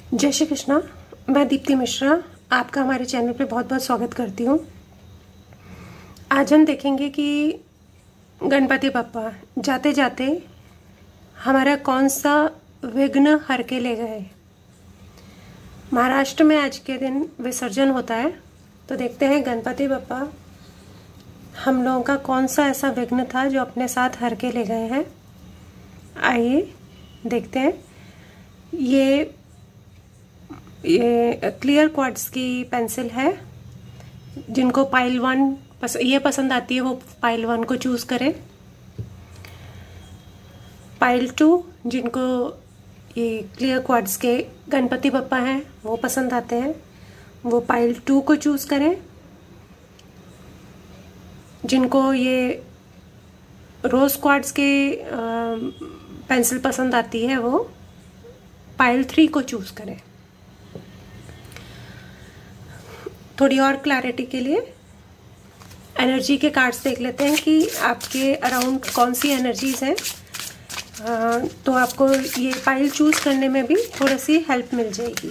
जय श्री कृष्णा। मैं दीप्ति मिश्रा आपका हमारे चैनल पे बहुत बहुत स्वागत करती हूँ। आज हम देखेंगे कि गणपति बप्पा जाते जाते हमारा कौन सा विघ्न हर के ले गए। महाराष्ट्र में आज के दिन विसर्जन होता है, तो देखते हैं गणपति बप्पा हम लोगों का कौन सा ऐसा विघ्न था जो अपने साथ हर के ले गए हैं। आइए देखते हैं। ये क्लियर क्वार्ट्ज की पेंसिल है। जिनको पाइल 1 ये पसंद आती है वो पाइल 1 को चूज़ करें। पाइल 2 जिनको ये क्लियर क्वार्ट्ज के गणपति बप्पा हैं वो पसंद आते हैं वो पाइल 2 को चूज़ करें। जिनको ये रोज क्वार्ट्ज के पेंसिल पसंद आती है वो पाइल 3 को चूज़ करें। थोड़ी और क्लैरिटी के लिए एनर्जी के कार्ड्स देख लेते हैं कि आपके अराउंड कौन सी एनर्जीज हैं, तो आपको ये पाइल चूज करने में भी थोड़ी सी हेल्प मिल जाएगी।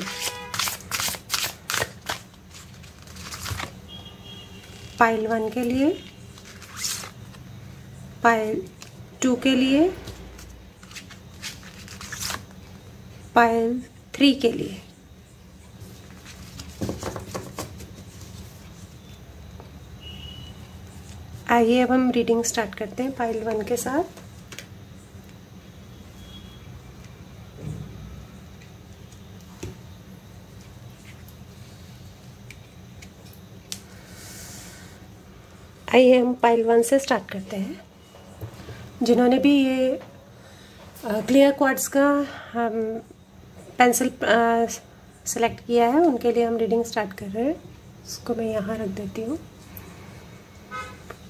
पाइल 1 के लिए, पाइल 2 के लिए, पाइल 3 के लिए। आइए अब हम रीडिंग स्टार्ट करते हैं पाइल 1 के साथ। आइए हम पाइल 1 से स्टार्ट करते हैं। जिन्होंने भी ये क्लियर क्वार्ट्ज का पेंसिल सेलेक्ट किया है उनके लिए हम रीडिंग स्टार्ट कर रहे हैं। इसको मैं यहाँ रख देती हूँ।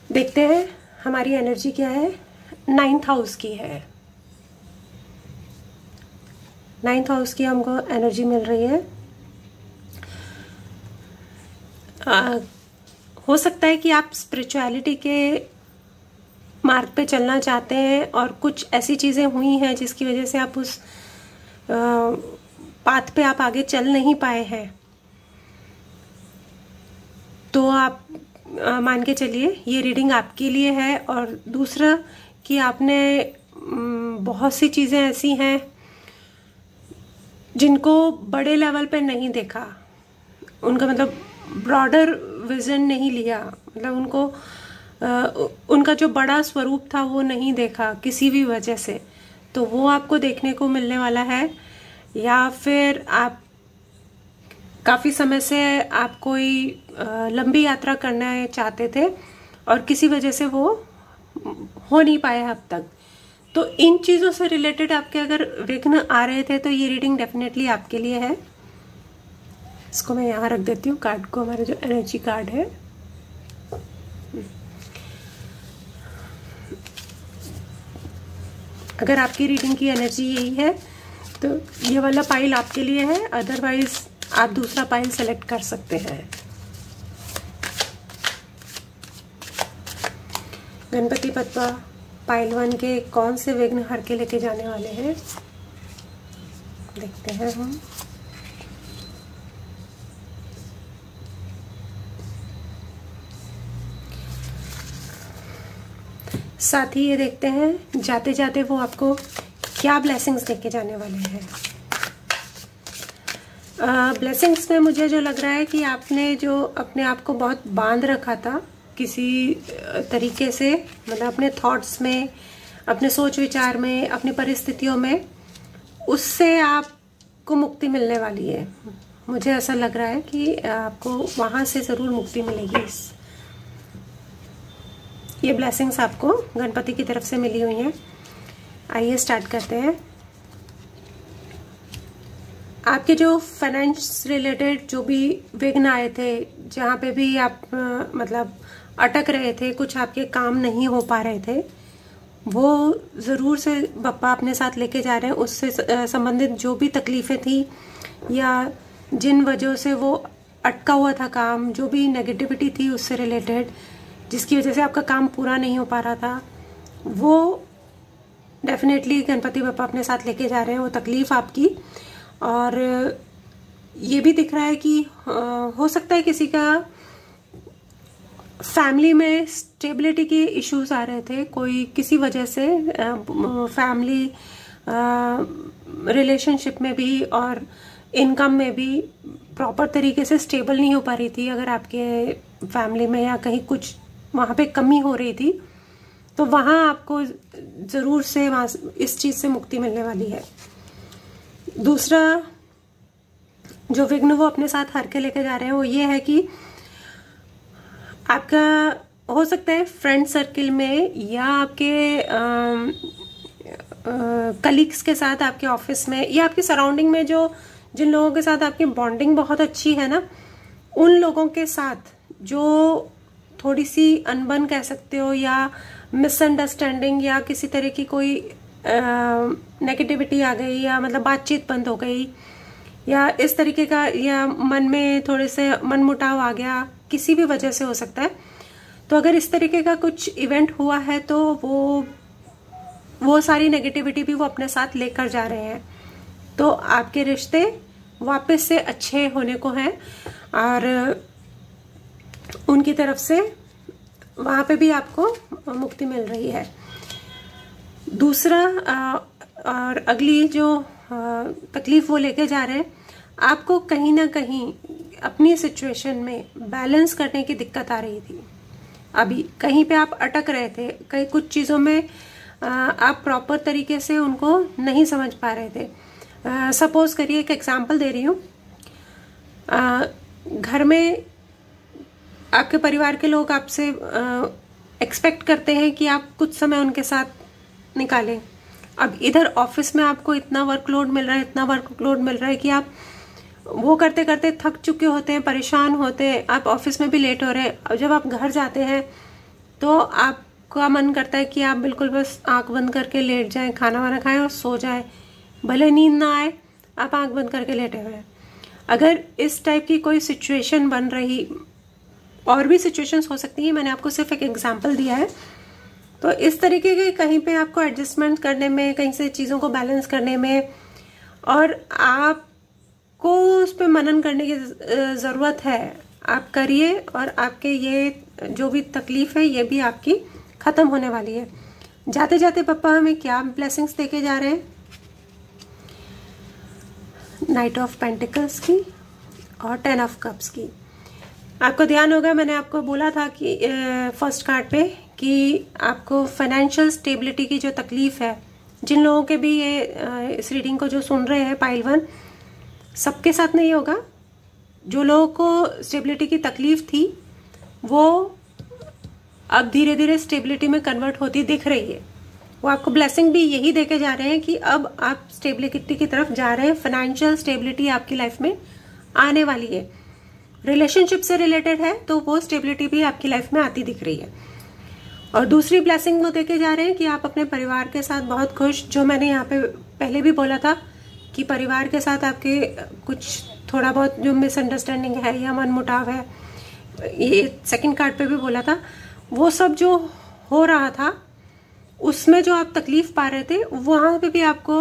देखते हैं हमारी एनर्जी क्या है। 9th हाउस की है। 9th हाउस की हमको एनर्जी मिल रही है। हो सकता है कि आप स्पिरिचुअलिटी के मार्ग पे चलना चाहते हैं और कुछ ऐसी चीज़ें हुई हैं जिसकी वजह से आप उस पाथ पे आप आगे चल नहीं पाए हैं। तो आप मान के चलिए ये रीडिंग आपके लिए है। और दूसरा कि आपने बहुत सी चीज़ें ऐसी हैं जिनको बड़े लेवल पे नहीं देखा, उनका मतलब ब्रॉडर विजन नहीं लिया, मतलब उनको उनका जो बड़ा स्वरूप था वो नहीं देखा किसी भी वजह से। तो वो आपको देखने को मिलने वाला है। या फिर आप काफ़ी समय से आप कोई लंबी यात्रा करना चाहते थे और किसी वजह से वो हो नहीं पाया अब तक। तो इन चीज़ों से रिलेटेड आपके अगर विघ्न आ रहे थे तो ये रीडिंग डेफिनेटली आपके लिए है। इसको मैं यहाँ रख देती हूँ कार्ड को, हमारा जो एनर्जी कार्ड है। अगर आपकी रीडिंग की एनर्जी यही है तो ये वाला पाइल आपके लिए है, अदरवाइज आप दूसरा पाइल सेलेक्ट कर सकते हैं। गणपति बप्पा पाइल 1 के कौन से विघ्न हर के लेके जाने वाले हैं देखते हैं हम। साथ ही ये देखते हैं जाते जाते वो आपको क्या ब्लेसिंग्स देके जाने वाले हैं। ब्लेसिंग्स में मुझे जो लग रहा है कि आपने जो अपने आप को बहुत बांध रखा था किसी तरीके से, मतलब अपने थॉट्स में, अपने सोच विचार में, अपनी परिस्थितियों में, उससे आपको मुक्ति मिलने वाली है। मुझे ऐसा लग रहा है कि आपको वहाँ से ज़रूर मुक्ति मिलेगी। ये ब्लेसिंग्स आपको गणपति की तरफ से मिली हुई हैं। आइए स्टार्ट करते हैं। आपके जो फाइनेंस रिलेटेड जो भी विघ्न आए थे, जहाँ पे भी आप मतलब अटक रहे थे, कुछ आपके काम नहीं हो पा रहे थे, वो ज़रूर से बप्पा अपने साथ लेके जा रहे हैं। उससे संबंधित जो भी तकलीफ़ें थी या जिन वजहों से वो अटका हुआ था काम, जो भी नेगेटिविटी थी उससे रिलेटेड, जिसकी वजह से आपका काम पूरा नहीं हो पा रहा था, वो डेफिनेटली गणपति बप्पा अपने साथ लेके जा रहे हैं वो तकलीफ़ आपकी। और ये भी दिख रहा है कि हो सकता है किसी का फैमिली में स्टेबिलिटी के इश्यूज आ रहे थे, कोई किसी वजह से फैमिली रिलेशनशिप में भी और इनकम में भी प्रॉपर तरीके से स्टेबल नहीं हो पा रही थी। अगर आपके फैमिली में या कहीं कुछ वहाँ पे कमी हो रही थी तो वहाँ आपको ज़रूर से वहाँ इस चीज़ से मुक्ति मिलने वाली है। दूसरा जो विघ्न वो अपने साथ हर के लेके जा रहे हैं वो ये है कि आपका हो सकता है फ्रेंड सर्कल में या आपके कलीग्स के साथ, आपके ऑफिस में या आपके सराउंडिंग में जो जिन लोगों के साथ आपकी बॉन्डिंग बहुत अच्छी है ना, उन लोगों के साथ जो थोड़ी सी अनबन कह सकते हो या मिसअंडरस्टैंडिंग या किसी तरह की कोई नेगेटिविटी आ गई या मतलब बातचीत बंद हो गई या इस तरीके का, या मन में थोड़े से मनमुटाव आ गया, किसी भी वजह से हो सकता है। तो अगर इस तरीके का कुछ इवेंट हुआ है तो वो सारी नेगेटिविटी भी वो अपने साथ लेकर जा रहे हैं। तो आपके रिश्ते वापस से अच्छे होने को हैं और उनकी तरफ से वहाँ पे भी आपको मुक्ति मिल रही है। दूसरा और अगली जो तकलीफ वो लेके जा रहे हैं, आपको कहीं ना कहीं अपनी सिचुएशन में बैलेंस करने की दिक्कत आ रही थी। अभी कहीं पे आप अटक रहे थे, कहीं कुछ चीज़ों में आप प्रॉपर तरीके से उनको नहीं समझ पा रहे थे। सपोज करिए, एक एग्जांपल दे रही हूँ, घर में आपके परिवार के लोग आपसे एक्सपेक्ट करते हैं कि आप कुछ समय उनके साथ निकालें। अब इधर ऑफिस में आपको इतना वर्कलोड मिल रहा है कि आप वो करते करते थक चुके होते हैं, परेशान होते हैं, आप ऑफिस में भी लेट हो रहे हैं। अब जब आप घर जाते हैं तो आपका मन करता है कि आप बिल्कुल बस आंख बंद करके लेट जाएं, खाना वाना खाएं और सो जाएं, भले नींद ना आए, आप आंख बंद करके लेटे हुए हैं। अगर इस टाइप की कोई सिचुएशन बन रही, और भी सिचुएशंस हो सकती है, मैंने आपको सिर्फ एक एग्जांपल दिया है, तो इस तरीके के कहीं पे आपको एडजस्टमेंट करने में, कहीं से चीज़ों को बैलेंस करने में, और आपको उस पर मनन करने की ज़रूरत है। आप करिए और आपके ये जो भी तकलीफ है ये भी आपकी ख़त्म होने वाली है। जाते जाते पापा हमें क्या ब्लेसिंग्स देके जा रहे हैं? नाइट ऑफ पेंटिकल्स की और 10 ऑफ कप्स की। आपको ध्यान होगा, मैंने आपको बोला था कि फर्स्ट कार्ड पे कि आपको फाइनेंशियल स्टेबिलिटी की जो तकलीफ है, जिन लोगों के भी ये इस रीडिंग को जो सुन रहे हैं पाइल 1, सबके साथ नहीं होगा। जो लोगों को स्टेबिलिटी की तकलीफ थी वो अब धीरे धीरे स्टेबिलिटी में कन्वर्ट होती दिख रही है। वो आपको ब्लेसिंग भी यही देके जा रहे हैं कि अब आप स्टेबिलिटी की तरफ जा रहे हैं, फाइनेंशियल स्टेबिलिटी आपकी लाइफ में आने वाली है। रिलेशनशिप से रिलेटेड है तो वो स्टेबिलिटी भी आपकी लाइफ में आती दिख रही है। और दूसरी ब्लेसिंग वो देके जा रहे हैं कि आप अपने परिवार के साथ बहुत खुश, जो मैंने यहाँ पे पहले भी बोला था कि परिवार के साथ आपके कुछ थोड़ा बहुत जो मिसअंडरस्टैंडिंग है या मनमुटाव है, ये सेकंड कार्ड पे भी बोला था, वो सब जो हो रहा था उसमें जो आप तकलीफ पा रहे थे वहाँ पे भी आपको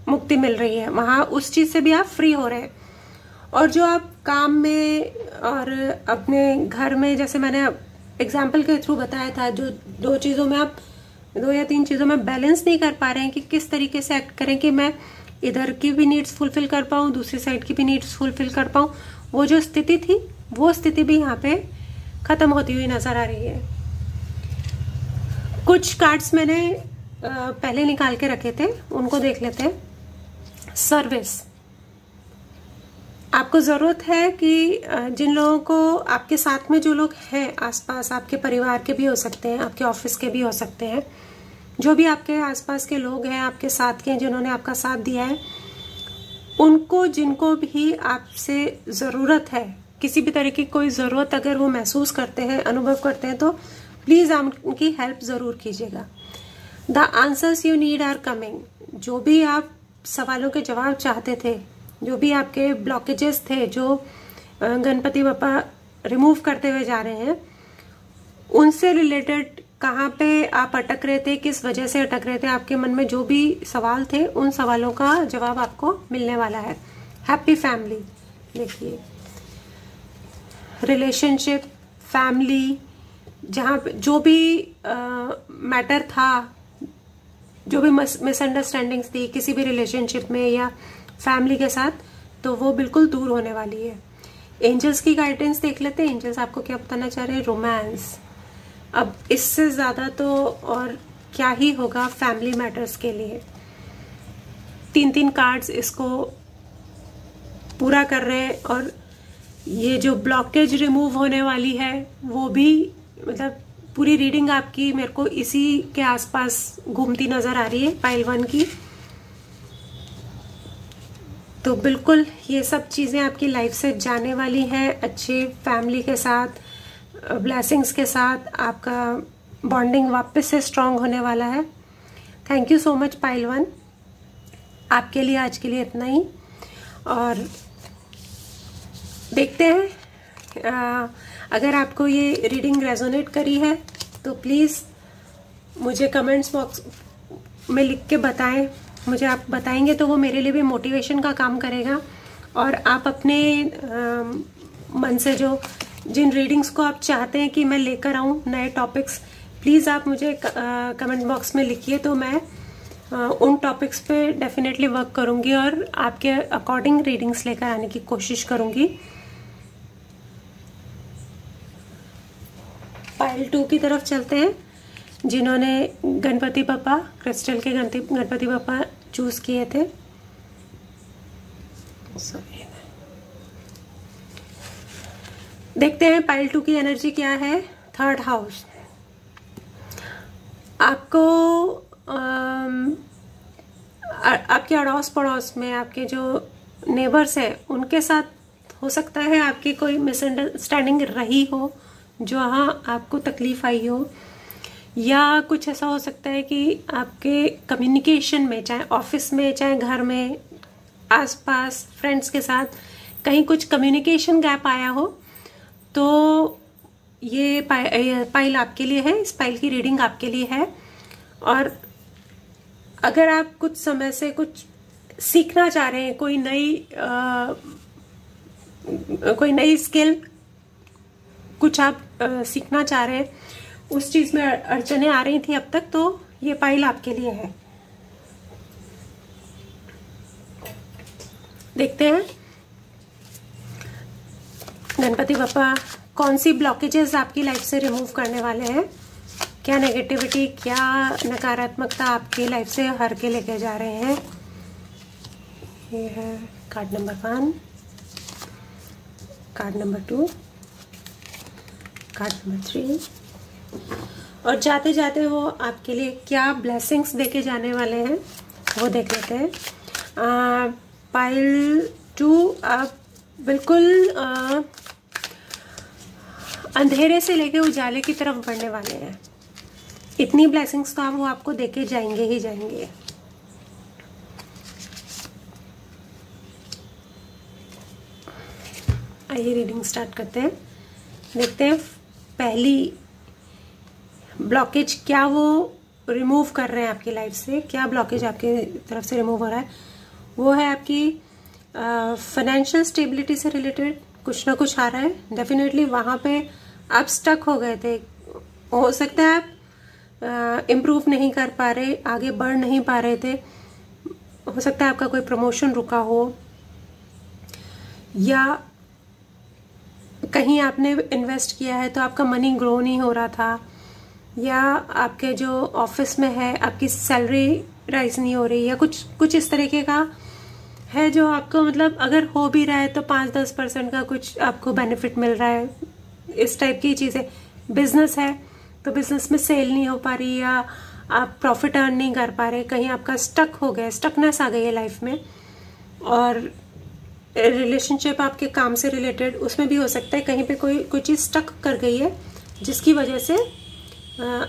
मुक्ति मिल रही है, वहाँ उस चीज़ से भी आप फ्री हो रहे हैं। और जो आप काम में और अपने घर में, जैसे मैंने एग्जाम्पल के थ्रू बताया था, जो दो चीज़ों में आप 2 या 3 चीज़ों में बैलेंस नहीं कर पा रहे हैं कि किस तरीके से एक्ट करें कि मैं इधर की भी नीड्स फुलफिल कर पाऊँ, दूसरी साइड की भी नीड्स फुलफिल कर पाऊँ, वो जो स्थिति थी वो स्थिति भी यहाँ पे ख़त्म होती हुई नज़र आ रही है। कुछ कार्ड्स मैंने पहले निकाल के रखे थे, उनको देख लेते हैं। सर्विस, आपको ज़रूरत है कि जिन लोगों को आपके साथ में जो लोग हैं आसपास, आपके परिवार के भी हो सकते हैं, आपके ऑफिस के भी हो सकते हैं, जो भी आपके आसपास के लोग हैं आपके साथ के, जिन्होंने आपका साथ दिया है, उनको जिनको भी आपसे ज़रूरत है, किसी भी तरह की कोई ज़रूरत अगर वो महसूस करते हैं, अनुभव करते हैं, तो प्लीज़ आप उनकी हेल्प ज़रूर कीजिएगा। The answers you need are coming. जो भी आप सवालों के जवाब चाहते थे, जो भी आपके ब्लॉकेजेस थे, जो गणपति बप्पा रिमूव करते हुए जा रहे हैं, उनसे रिलेटेड कहाँ पे आप अटक रहे थे, किस वजह से अटक रहे थे, आपके मन में जो भी सवाल थे, उन सवालों का जवाब आपको मिलने वाला है। Happy family. देखिए रिलेशनशिप, फैमिली, जहाँ पे जो भी मैटर था, जो भी मिसअंडरस्टैंडिंग्स थी किसी भी रिलेशनशिप में या फैमिली के साथ, तो वो बिल्कुल दूर होने वाली है। एंजल्स की गाइडेंस देख लेते हैं। एंजल्स आपको क्या बताना चाह रहे हैं? रोमांस। अब इससे ज्यादा तो और क्या ही होगा फैमिली मैटर्स के लिए। 3 कार्ड्स इसको पूरा कर रहे हैं और ये जो ब्लॉकेज रिमूव होने वाली है वो भी, मतलब पूरी रीडिंग आपकी मेरे को इसी के आसपास घूमती नजर आ रही है पाइल 1 की। तो बिल्कुल ये सब चीजें आपकी लाइफ से जाने वाली है, अच्छे फैमिली के साथ, ब्लेसिंग्स के साथ आपका बॉन्डिंग वापस से स्ट्रांग होने वाला है। Thank you so much pile 1। आपके लिए आज के लिए इतना ही, और देखते हैं अगर आपको ये रीडिंग रेजोनेट करी है तो प्लीज़ मुझे कमेंट्स बॉक्स में लिख के बताएं। मुझे आप बताएंगे तो वो मेरे लिए भी मोटिवेशन का काम करेगा, और आप अपने मन से जो जिन रीडिंग्स को आप चाहते हैं कि मैं लेकर आऊँ, नए टॉपिक्स, प्लीज़ आप मुझे कमेंट बॉक्स में लिखिए, तो मैं उन टॉपिक्स पे डेफिनेटली वर्क करूँगी और आपके अकॉर्डिंग रीडिंग्स लेकर आने की कोशिश करूँगी। पाइल 2 की तरफ चलते हैं, जिन्होंने गणपति बप्पा, क्रिस्टल के गणपति बप्पा चूज किए थे। देखते हैं पाइल 2 की एनर्जी क्या है। 3rd house. आपको आपके अड़ोस पड़ोस में आपके जो नेबर्स है उनके साथ हो सकता है आपकी कोई मिसअंडरस्टैंडिंग रही हो, जो हाँ आपको तकलीफ आई हो, या कुछ ऐसा हो सकता है कि आपके कम्युनिकेशन में, चाहे ऑफिस में, चाहे घर में, आसपास फ्रेंड्स के साथ कहीं कुछ कम्युनिकेशन गैप आया हो। तो ये पाइल आपके लिए है, इस पाइल की रीडिंग आपके लिए है। और अगर आप कुछ समय से कुछ सीखना चाह रहे हैं, कोई नई स्किल कुछ आप सीखना चाह रहे हैं, उस चीज में अड़चने आ रही थी अब तक, तो ये पाइल आपके लिए है। देखते हैं गणपति बप्पा कौन सी ब्लॉकेजेस आपकी लाइफ से रिमूव करने वाले हैं, क्या नेगेटिविटी, क्या नकारात्मकता आपकी लाइफ से हर के लेके जा रहे हैं। ये है card number 1, card number 2, card number 3, और जाते जाते वो आपके लिए क्या ब्लेसिंग्स देके जाने वाले हैं वो देख लेते हैं। पाइल 2 आप बिल्कुल अंधेरे से लेके उजाले की तरफ बढ़ने वाले हैं। इतनी ब्लेसिंग्स तो वो आपको देके जाएंगे ही जाएंगे। आइए रीडिंग स्टार्ट करते हैं। देखते हैं पहली ब्लॉकेज क्या वो रिमूव कर रहे हैं आपकी लाइफ से, क्या ब्लॉकेज आपके तरफ से रिमूव हो रहा है। वो है आपकी फाइनेंशियल स्टेबिलिटी से रिलेटेड कुछ ना कुछ आ रहा है। डेफिनेटली वहाँ पे आप स्टक हो गए थे, हो सकता है आप इम्प्रूव नहीं कर पा रहे, आगे बढ़ नहीं पा रहे थे, हो सकता है आपका कोई प्रमोशन रुका हो, या कहीं आपने इन्वेस्ट किया है तो आपका मनी ग्रो नहीं हो रहा था, या आपके जो ऑफिस में है आपकी सैलरी राइज नहीं हो रही, या कुछ इस तरीके का है जो आपको, मतलब अगर हो भी रहा है तो 5-10% का कुछ आपको बेनिफिट मिल रहा है, इस टाइप की चीजें। बिजनेस है तो बिजनेस में सेल नहीं हो पा रही, या आप प्रॉफिट अर्न नहीं कर पा रहे, कहीं आपका स्टक हो गया, स्टकनेस आ गई है लाइफ में। और रिलेशनशिप आपके काम से रिलेटेड, उसमें भी हो सकता है कहीं पे कोई चीज स्टक कर गई है जिसकी वजह से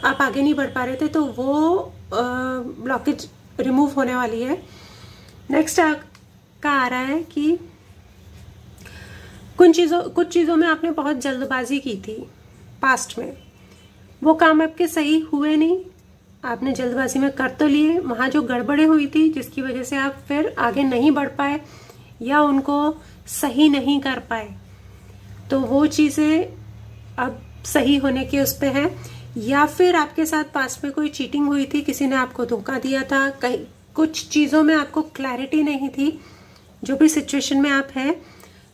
आप आगे नहीं बढ़ पा रहे थे, तो वो ब्लॉकेज रिमूव होने वाली है। नेक्स्ट का आ रहा है कि कुछ चीजों में आपने बहुत जल्दबाजी की थी पास्ट में, वो काम आपके सही हुए नहीं, आपने जल्दबाजी में कर तो लिए, वहां जो गड़बड़े हुई थी जिसकी वजह से आप फिर आगे नहीं बढ़ पाए, या उनको सही नहीं कर पाए, तो वो चीज़ें अब सही होने के उस पे हैं। या फिर आपके साथ पास्ट में कोई चीटिंग हुई थी, किसी ने आपको धोखा दिया था, कहीं कुछ चीज़ों में आपको क्लैरिटी नहीं थी, जो भी सिचुएशन में आप हैं,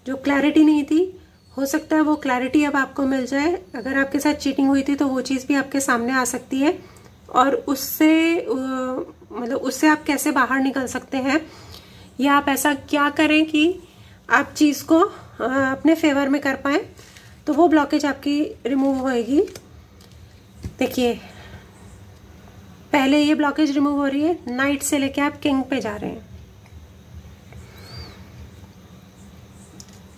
जो क्लैरिटी नहीं थी, हो सकता है वो क्लैरिटी अब आपको मिल जाए। अगर आपके साथ चीटिंग हुई थी तो वो चीज़ भी आपके सामने आ सकती है, और उससे मतलब उससे आप कैसे बाहर निकल सकते हैं, या आप ऐसा क्या करें कि आप चीज़ को अपने फेवर में कर पाएं, तो वो ब्लॉकेज आपकी रिमूव होएगी। देखिए, पहले ये ब्लॉकेज रिमूव हो रही है, नाइट से लेके आप किंग पे जा रहे हैं।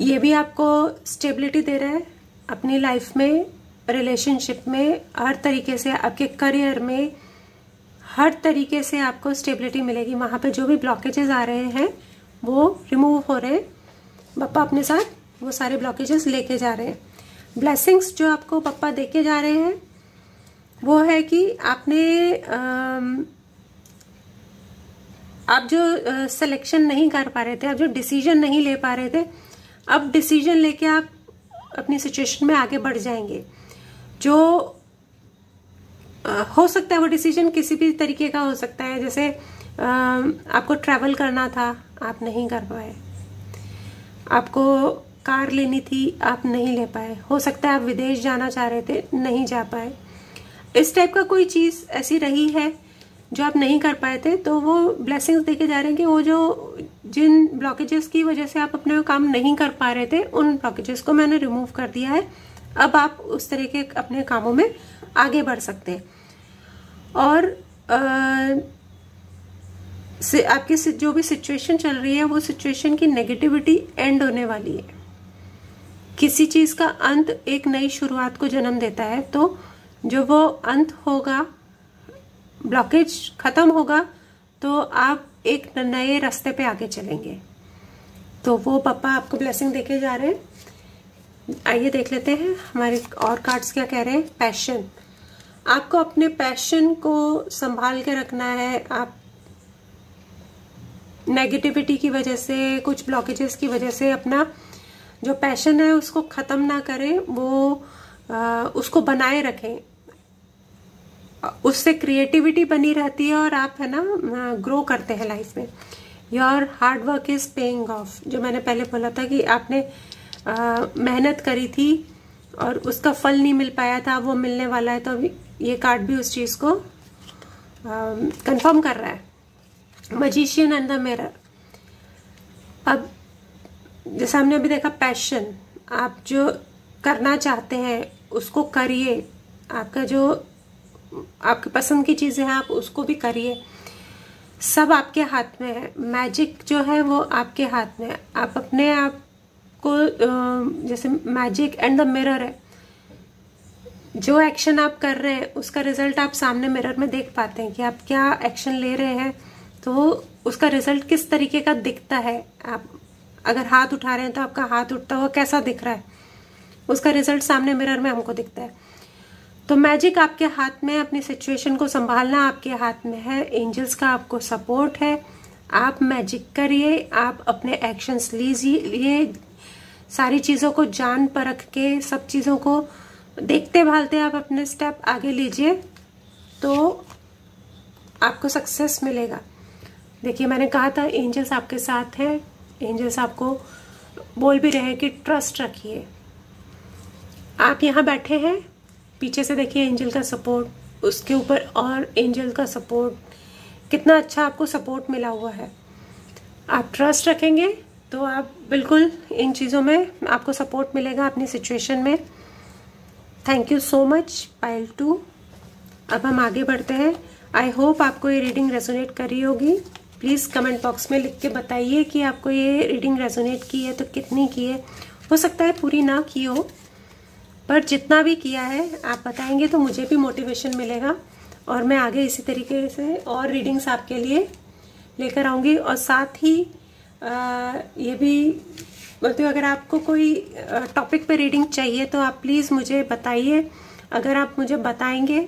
ये भी आपको स्टेबिलिटी दे रहा है अपनी लाइफ में, रिलेशनशिप में, हर तरीके से, आपके करियर में, हर तरीके से आपको स्टेबिलिटी मिलेगी। वहाँ पे जो भी ब्लॉकेजेस आ रहे हैं वो रिमूव हो रहे हैं। पप्पा अपने साथ वो सारे ब्लॉकेजेस लेके जा रहे हैं। ब्लेसिंग्स जो आपको पप्पा देके जा रहे हैं वो है कि आपने आप जो सिलेक्शन नहीं कर पा रहे थे, आप जो डिसीजन नहीं ले पा रहे थे, अब डिसीजन लेके आप अपनी सिचुएशन में आगे बढ़ जाएंगे। जो हो सकता है वो डिसीजन किसी भी तरीके का हो सकता है, जैसे आपको ट्रैवल करना था, आप नहीं कर पाए, आपको कार लेनी थी, आप नहीं ले पाए, हो सकता है आप विदेश जाना चाह रहे थे, नहीं जा पाए, इस टाइप का कोई चीज़ ऐसी रही है जो आप नहीं कर पाए थे, तो वो ब्लेसिंग्स देके जा रहे हैं कि वो जो जिन ब्लॉकेजेस की वजह से आप अपने काम नहीं कर पा रहे थे, उन ब्लॉकेजेस को मैंने रिमूव कर दिया है। अब आप उस तरह के अपने कामों में आगे बढ़ सकते हैं। और आपकी जो भी सिचुएशन चल रही है, वो सिचुएशन की नेगेटिविटी एंड होने वाली है। किसी चीज़ का अंत एक नई शुरुआत को जन्म देता है, तो जो वो अंत होगा, ब्लॉकेज खत्म होगा, तो आप एक नए रास्ते पे आगे चलेंगे। तो वो पापा आपको ब्लेसिंग देके जा रहे हैं। आइए देख लेते हैं हमारे और कार्ड्स क्या कह रहे हैं। पैशन, आपको अपने पैशन को संभाल के रखना है। आप नेगेटिविटी की वजह से, कुछ ब्लॉकेजेस की वजह से अपना जो पैशन है उसको खत्म ना करें, वो उसको बनाए रखें। उससे क्रिएटिविटी बनी रहती है और आप है ना ग्रो करते हैं लाइफ में। Your hard work is paying off, जो मैंने पहले बोला था कि आपने मेहनत करी थी और उसका फल नहीं मिल पाया था, वो मिलने वाला है। तो अभी ये कार्ड भी उस चीज को कंफर्म कर रहा है। मैजिशियन एंड द मिरर, अब जैसे हमने अभी देखा पैशन, आप जो करना चाहते हैं उसको करिए। आपका जो आपकी पसंद की चीजें हैं आप उसको भी करिए। सब आपके हाथ में है। मैजिक जो है वो आपके हाथ में है। आप अपने आप को जैसे मैजिक एंड द मिरर है, जो एक्शन आप कर रहे हैं उसका रिजल्ट आप सामने मिरर में देख पाते हैं कि आप क्या एक्शन ले रहे हैं, तो उसका रिजल्ट किस तरीके का दिखता है। आप अगर हाथ उठा रहे हैं तो आपका हाथ उठता हुआ कैसा दिख रहा है, उसका रिजल्ट सामने मिरर में हमको दिखता है। तो मैजिक आपके हाथ में, अपनी सिचुएशन को संभालना आपके हाथ में है। एंजल्स का आपको सपोर्ट है। आप मैजिक करिए, आप अपने एक्शंस लीजिए, सारी चीज़ों को जान परख के, सब चीज़ों को देखते भालते आप अपने स्टेप आगे लीजिए, तो आपको सक्सेस मिलेगा। देखिए, मैंने कहा था एंजल्स आपके साथ हैं। एंजल्स आपको बोल भी रहे हैं कि ट्रस्ट रखिए। आप यहाँ बैठे हैं, पीछे से देखिए एंजल का सपोर्ट, उसके ऊपर और एंजल का सपोर्ट, कितना अच्छा आपको सपोर्ट मिला हुआ है। आप ट्रस्ट रखेंगे तो आप बिल्कुल इन चीज़ों में आपको सपोर्ट मिलेगा अपनी सिचुएशन में। Thank you so much pile 2। अब हम आगे बढ़ते हैं। आई होप आपको ये रीडिंग रेजोनेट करी होगी। प्लीज़ कमेंट बॉक्स में लिख के बताइए कि आपको ये रीडिंग रेजोनेट की है तो कितनी की है। हो सकता है पूरी ना की हो, पर जितना भी किया है आप बताएंगे तो मुझे भी मोटिवेशन मिलेगा और मैं आगे इसी तरीके से और रीडिंग्स आपके लिए लेकर आऊँगी। और साथ ही ये भी बोलती हूँ, अगर आपको कोई टॉपिक पे रीडिंग चाहिए तो आप प्लीज़ मुझे बताइए। अगर आप मुझे बताएंगे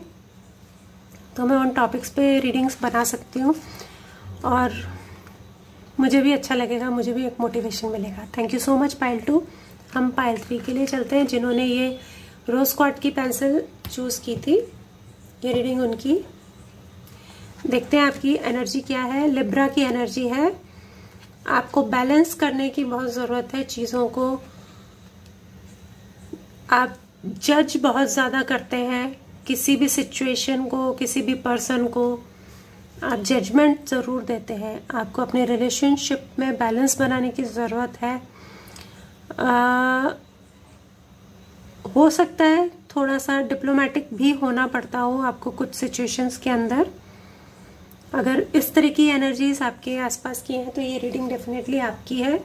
तो मैं उन टॉपिक्स पे रीडिंग्स बना सकती हूँ। और मुझे भी अच्छा लगेगा, मुझे भी एक मोटिवेशन मिलेगा। Thank you so much pile 2। हम पाइल 3 के लिए चलते हैं, जिन्होंने ये रोज क्वार्ट की पेंसिल चूज़ की थी। ये रीडिंग उनकी। देखते हैं आपकी एनर्जी क्या है। लिब्रा की एनर्जी है, आपको बैलेंस करने की बहुत ज़रूरत है चीज़ों को। आप जज बहुत ज़्यादा करते हैं किसी भी सिचुएशन को, किसी भी पर्सन को आप जजमेंट ज़रूर देते हैं। आपको अपने रिलेशनशिप में बैलेंस बनाने की ज़रूरत है। हो सकता है थोड़ा सा डिप्लोमेटिक भी होना पड़ता हो आपको कुछ सिचुएशंस के अंदर। अगर इस तरह की एनर्जीज आपके आसपास की हैं तो ये रीडिंग डेफिनेटली आपकी है।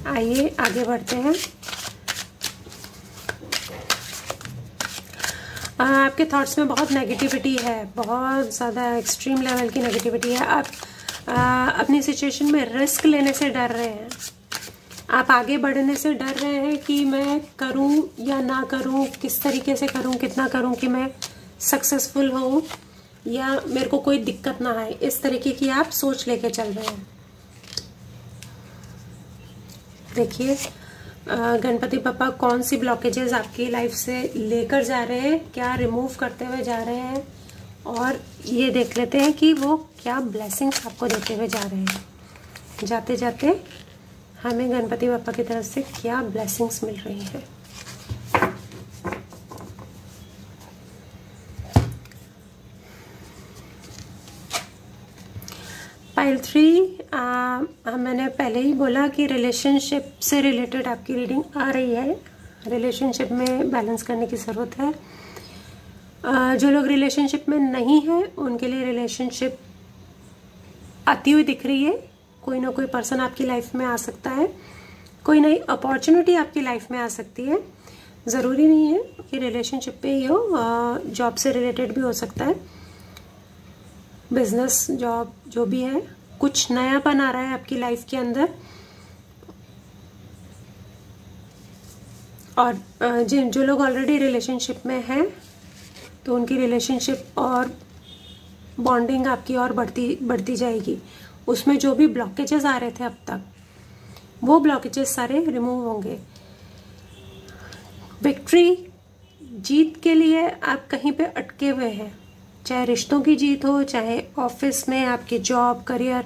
आइए आगे बढ़ते हैं। आपके थॉट्स में बहुत नेगेटिविटी है, बहुत ज़्यादा एक्सट्रीम लेवल की नेगेटिविटी है। आप अपनी सिचुएशन में रिस्क लेने से डर रहे हैं, आप आगे बढ़ने से डर रहे हैं कि मैं करूं या ना करूं, किस तरीके से करूं, कितना करूं कि मैं सक्सेसफुल हूं या मेरे को कोई दिक्कत ना आए। इस तरीके की आप सोच लेके चल रहे हैं। देखिए गणपति पापा कौन सी ब्लॉकेजेस आपकी लाइफ से लेकर जा रहे हैं, क्या रिमूव करते हुए जा रहे हैं, और ये देख लेते हैं कि वो क्या ब्लेसिंग्स आपको देते हुए जा रहे हैं। जाते जाते हमें गणपति पापा की तरफ से क्या ब्लेसिंग्स मिल रही हैं। पाइल 3 मैंने पहले ही बोला कि रिलेशनशिप से रिलेटेड आपकी रीडिंग आ रही है। रिलेशनशिप में बैलेंस करने की ज़रूरत है। जो लोग रिलेशनशिप में नहीं है उनके लिए रिलेशनशिप आती हुई दिख रही है। कोई ना कोई पर्सन आपकी लाइफ में आ सकता है, कोई नई अपॉर्चुनिटी आपकी लाइफ में आ सकती है। ज़रूरी नहीं है कि रिलेशनशिप पे ही हो, जॉब से रिलेटेड भी हो सकता है। बिजनेस, जॉब, जो भी है, कुछ नयापन आ रहा है आपकी लाइफ के अंदर। और जो लोग ऑलरेडी रिलेशनशिप में हैं तो उनकी रिलेशनशिप और बॉन्डिंग आपकी और बढ़ती जाएगी। उसमें जो भी ब्लॉकेजेस आ रहे थे अब तक, वो ब्लॉकेजेस सारे रिमूव होंगे। विक्ट्री, जीत के लिए आप कहीं पे अटके हुए हैं, चाहे रिश्तों की जीत हो, चाहे ऑफिस में आपकी जॉब, करियर,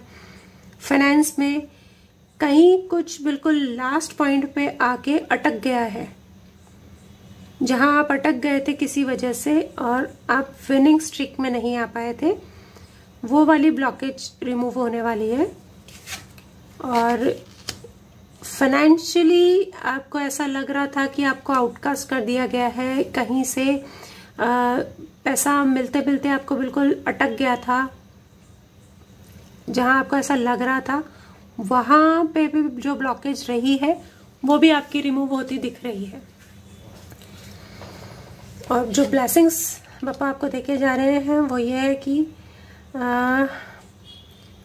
फाइनेंस में, कहीं कुछ बिल्कुल लास्ट पॉइंट पे आके अटक गया है। जहां आप अटक गए थे किसी वजह से और आप विनिंग स्ट्रीक में नहीं आ पाए थे, वो वाली ब्लॉकेज रिमूव होने वाली है। और फाइनेंशियली आपको ऐसा लग रहा था कि आपको आउटकास्ट कर दिया गया है, कहीं से पैसा मिलते मिलते आपको बिल्कुल अटक गया था। जहां आपको ऐसा लग रहा था वहां पे भी जो ब्लॉकेज रही है वो भी आपकी रिमूव होती दिख रही है। और जो ब्लेसिंग्स पापा आपको देके जा रहे हैं वो ये है कि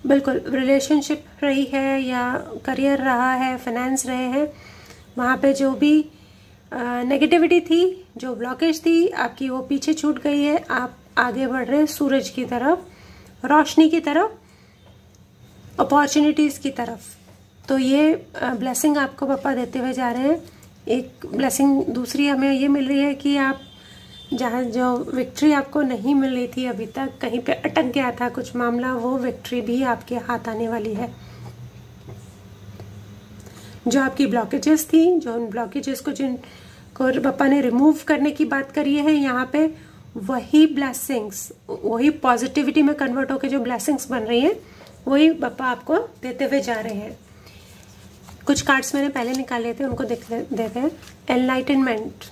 बिल्कुल रिलेशनशिप रही है या करियर रहा है, फाइनेंस रहे हैं, वहाँ पे जो भी नेगेटिविटी थी, जो ब्लॉकेज थी आपकी, वो पीछे छूट गई है। आप आगे बढ़ रहे हैं सूरज की तरफ, रोशनी की तरफ, अपॉर्चुनिटीज़ की तरफ। तो ये ब्लेसिंग आपको पापा देते हुए जा रहे हैं। एक ब्लेसिंग दूसरी हमें ये मिल रही है कि आप जहाँ जो विक्ट्री आपको नहीं मिल रही थी अभी तक, कहीं पे अटक गया था कुछ मामला, वो विक्ट्री भी आपके हाथ आने वाली है। जो आपकी ब्लॉकेजेस थी, जो उन ब्लॉकेजेस को जिनको पापा ने रिमूव करने की बात करी है यहाँ पे, वही ब्लेसिंग्स, वही पॉजिटिविटी में कन्वर्ट होकर जो ब्लेसिंग्स बन रही हैं, वही पापा आपको देते हुए जा रहे हैं। कुछ कार्ड्स मैंने पहले निकाले थे, उनको देते हैं। एनलाइटनमेंट,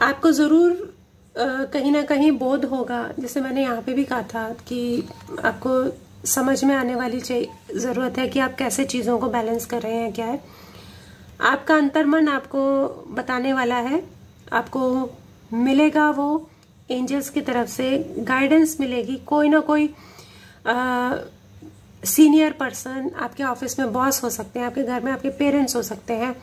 आपको ज़रूर कहीं ना कहीं बोध होगा, जैसे मैंने यहाँ पे भी कहा था कि आपको समझ में आने वाली ज़रूरत है कि आप कैसे चीज़ों को बैलेंस कर रहे हैं, क्या है। आपका अंतर्मन आपको बताने वाला है, आपको मिलेगा वो एंजल्स की तरफ से गाइडेंस मिलेगी। कोई ना कोई सीनियर पर्सन, आपके ऑफिस में बॉस हो सकते हैं, आपके घर में आपके पेरेंट्स हो सकते हैं,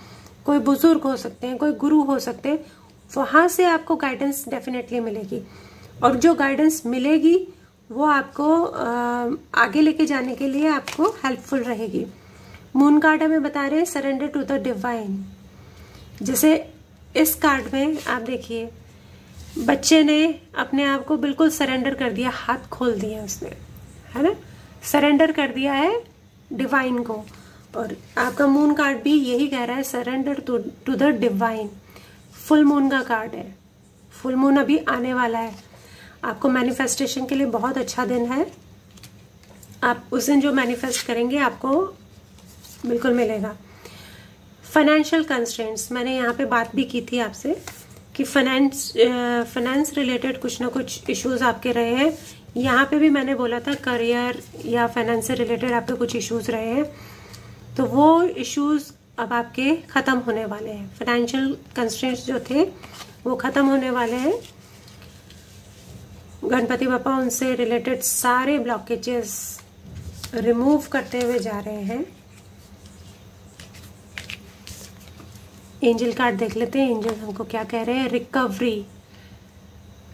कोई बुजुर्ग हो सकते हैं, कोई गुरु हो सकते हैं। वहाँ से आपको गाइडेंस डेफिनेटली मिलेगी, और जो गाइडेंस मिलेगी वो आपको आगे लेके जाने के लिए आपको हेल्पफुल रहेगी। मून कार्ड हमें बता रहे हैं सरेंडर टू द डिवाइन। जैसे इस कार्ड में आप देखिए, बच्चे ने अपने आप को बिल्कुल सरेंडर कर दिया, हाथ खोल दिया उसने, है ना, सरेंडर कर दिया है डिवाइन को। और आपका मून कार्ड भी यही कह रहा है, surrender to the divine. Full moon का कार्ड है, फुल मून अभी आने वाला है, आपको मैनिफेस्टेशन के लिए बहुत अच्छा दिन है। आप उस दिन जो मैनिफेस्ट करेंगे आपको बिल्कुल मिलेगा। फाइनेंशियल कंस्ट्रेंट्स, मैंने यहाँ पे बात भी की थी आपसे कि फाइनेंस रिलेटेड कुछ ना कुछ इश्यूज आपके रहे हैं। यहाँ पे भी मैंने बोला था करियर या फाइनेंस से रिलेटेड आपके कुछ इश्यूज रहे हैं, तो वो इश्यूज अब आपके ख़त्म होने वाले हैं। फाइनेंशियल कंस्ट्रेंट्स जो थे वो ख़त्म होने वाले हैं। गणपति बापा उनसे रिलेटेड सारे ब्लॉकेजेस रिमूव करते हुए जा रहे हैं। एंजल कार्ड देख लेते हैं, एंजल हमको क्या कह रहे हैं।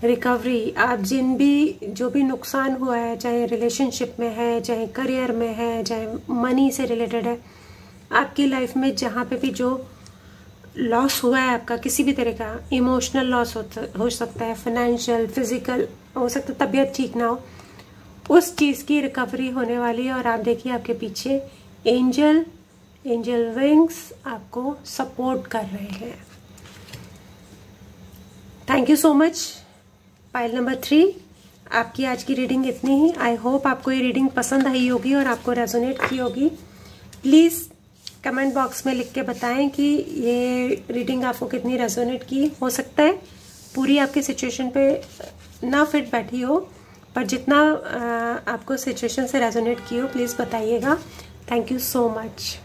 रिकवरी, आप जो भी नुकसान हुआ है, चाहे रिलेशनशिप में है, चाहे करियर में है, चाहे मनी से रिलेटेड है, आपकी लाइफ में जहाँ पे भी जो लॉस हुआ है आपका, किसी भी तरह का इमोशनल लॉस हो सकता है, फाइनेंशियल, फिजिकल हो सकता है, तबीयत ठीक ना हो, उस चीज़ की रिकवरी होने वाली है। और आप देखिए आपके पीछे एंजल विंग्स आपको सपोर्ट कर रहे हैं। Thank you so much. Pile number 3, आपकी आज की रीडिंग इतनी ही। आई होप आपको ये रीडिंग पसंद आई होगी और आपको रेजोनेट की होगी। प्लीज़ कमेंट बॉक्स में लिख के बताएं कि ये रीडिंग आपको कितनी रेजोनेट की। हो सकता है पूरी आपकी सिचुएशन पे ना फिट बैठी हो, पर जितना आपको सिचुएशन से रेजोनेट की हो प्लीज़ बताइएगा। Thank you so much.